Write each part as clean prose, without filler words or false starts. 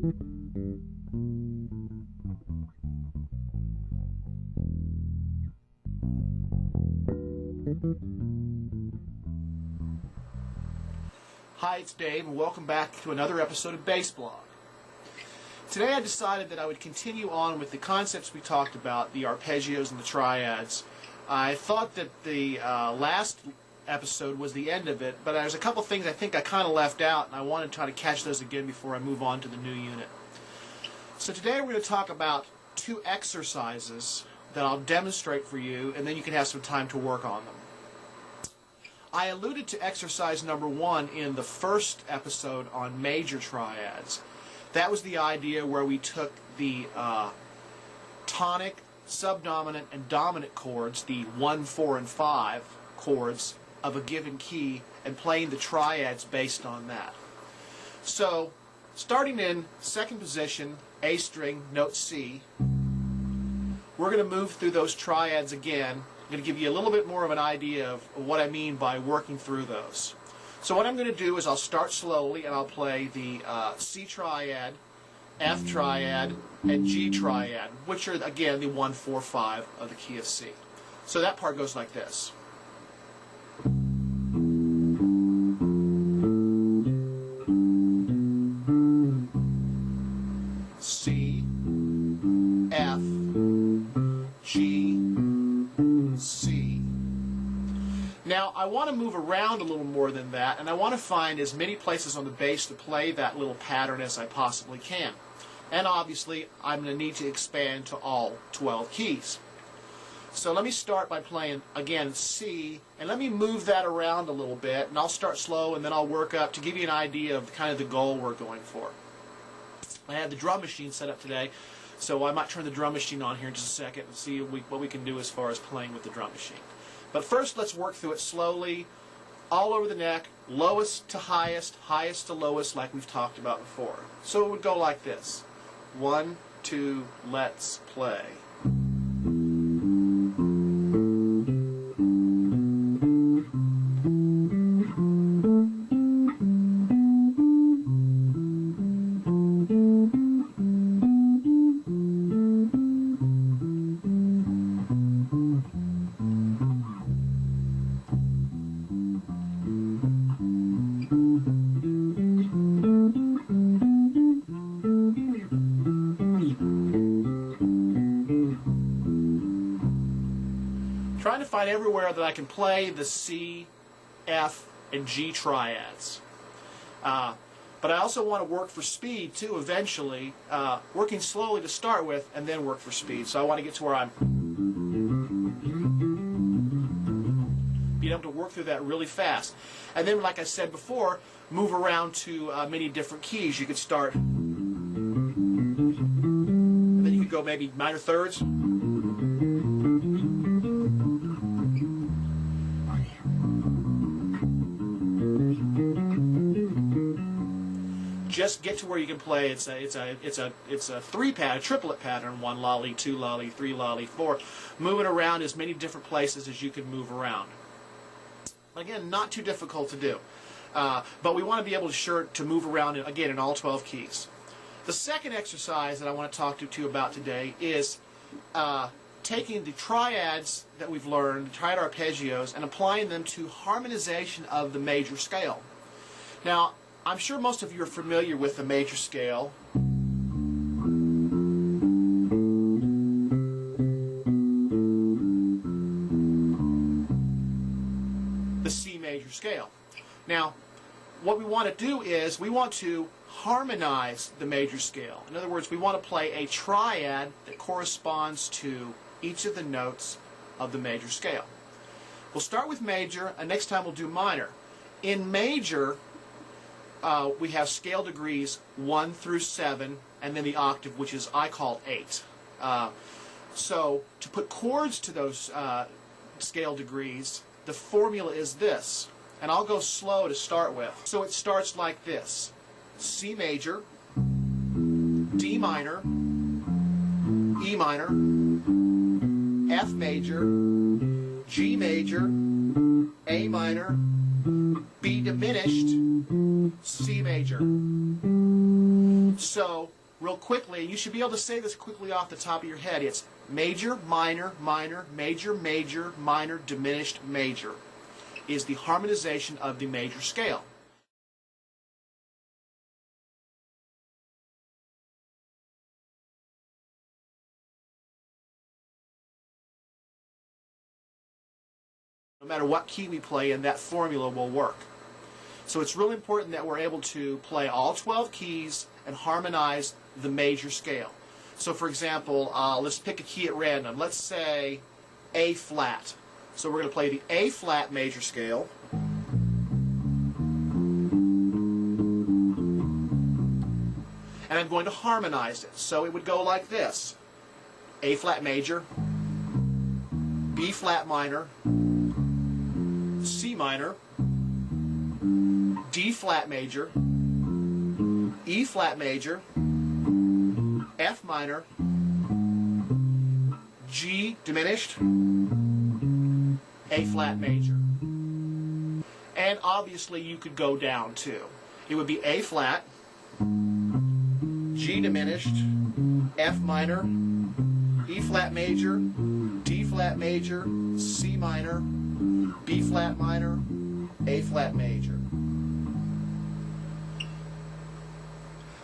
Hi, it's Dave, and welcome back to another episode of Bass Blog. Today I decided that I would continue on with the concepts we talked about, the arpeggios and the triads. I thought that the last episode was the end of it, but there's a couple things I think I kind of left out, and I want to try to catch those again before I move on to the new unit. So today we're going to talk about two exercises that I'll demonstrate for you, and then you can have some time to work on them. I alluded to exercise number 1 in the first episode on major triads. That was the idea where we took the tonic, subdominant, and dominant chords, the 1, 4, and 5 chords of a given key, and playing the triads based on that. So, starting in second position, A string, note C, we're going to move through those triads again. I'm going to give you a little bit more of an idea of what I mean by working through those. So what I'm going to do is I'll start slowly and I'll play the C triad, F triad, and G triad, which are again the 1, 4, 5 of the key of C. So that part goes like this. C, F, G, C. Now I want to move around a little more than that, and I want to find as many places on the bass to play that little pattern as I possibly can. And obviously I'm going to need to expand to all 12 keys. So let me start by playing again C, and let me move that around a little bit, and I'll start slow and then I'll work up to give you an idea of kind of the goal we're going for. I had the drum machine set up today, so I might turn the drum machine on here in just a second and see what we can do as far as playing with the drum machine. But first, let's work through it slowly, all over the neck, lowest to highest, highest to lowest, like we've talked about before. So it would go like this. 1, 2, let's play. Trying to find everywhere that I can play the C, F, and G triads. But I also want to work for speed too eventually, working slowly to start with and then work for speed. So I want to get to where I'm being able to work through that really fast. And then, like I said before, move around to many different keys. You could start, and then you could go maybe minor thirds. Just get to where you can play. It's a 3-pad, a triplet pattern: 1 lolly, 2 lolly, 3 lolly, 4. Moving around as many different places as you can move around. Again, not too difficult to do, but we want to be able to move around again in all 12 keys. The second exercise that I want to talk to you about today is taking the triads that we've learned, the triad arpeggios, and applying them to harmonization of the major scale. Now, I'm sure most of you are familiar with the major scale. The C major scale. Now, what we want to do is we want to harmonize the major scale. In other words, we want to play a triad that corresponds to each of the notes of the major scale. We'll start with major, and next time we'll do minor. In major, we have scale degrees 1 through 7, and then the octave, which is I call 8. So to put chords to those scale degrees, the formula is this, and I'll go slow to start with. So it starts like this: C major, D minor, E minor, F major, G major, A minor, B diminished, C major. So, real quickly, you should be able to say this quickly off the top of your head. It's major, minor, minor, major, major, minor, diminished, major is the harmonization of the major scale. No matter what key we play in, that formula will work. So it's really important that we're able to play all 12 keys and harmonize the major scale. So for example, let's pick a key at random. Let's say A flat. So we're going to play the A flat major scale. And I'm going to harmonize it. So it would go like this. A flat major, B flat minor, C minor, D flat major, E flat major, F minor, G diminished, A flat major. And obviously you could go down too. It would be A flat, G diminished, F minor, E flat major, D flat major, C minor, B flat minor, A flat major.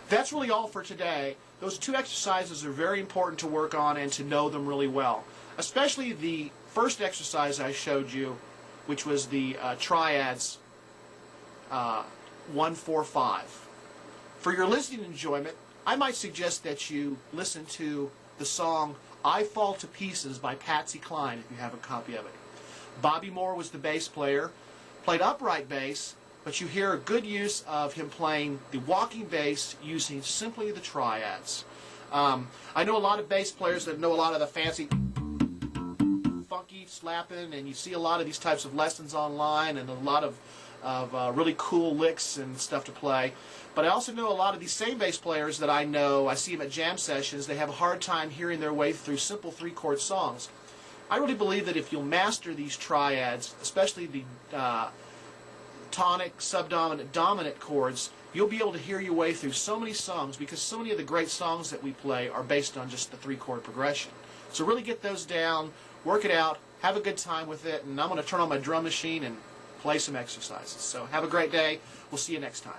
That's really all for today. Those two exercises are very important to work on and to know them really well. Especially the first exercise I showed you, which was the triads 1, 4, 5. For your listening enjoyment, I might suggest that you listen to the song I Fall to Pieces by Patsy Cline if you have a copy of it. Bobby Moore was the bass player, played upright bass, but you hear a good use of him playing the walking bass using simply the triads. I know a lot of bass players that know a lot of the fancy funky slapping, and you see a lot of these types of lessons online and a lot of really cool licks and stuff to play. But I also know a lot of these same bass players that I know, I see them at jam sessions, they have a hard time hearing their way through simple 3-chord songs. I really believe that if you'll master these triads, especially the tonic, subdominant, dominant chords, you'll be able to hear your way through so many songs, because so many of the great songs that we play are based on just the 3-chord progression. So really get those down, work it out, have a good time with it, and I'm going to turn on my drum machine and play some exercises. So have a great day. We'll see you next time.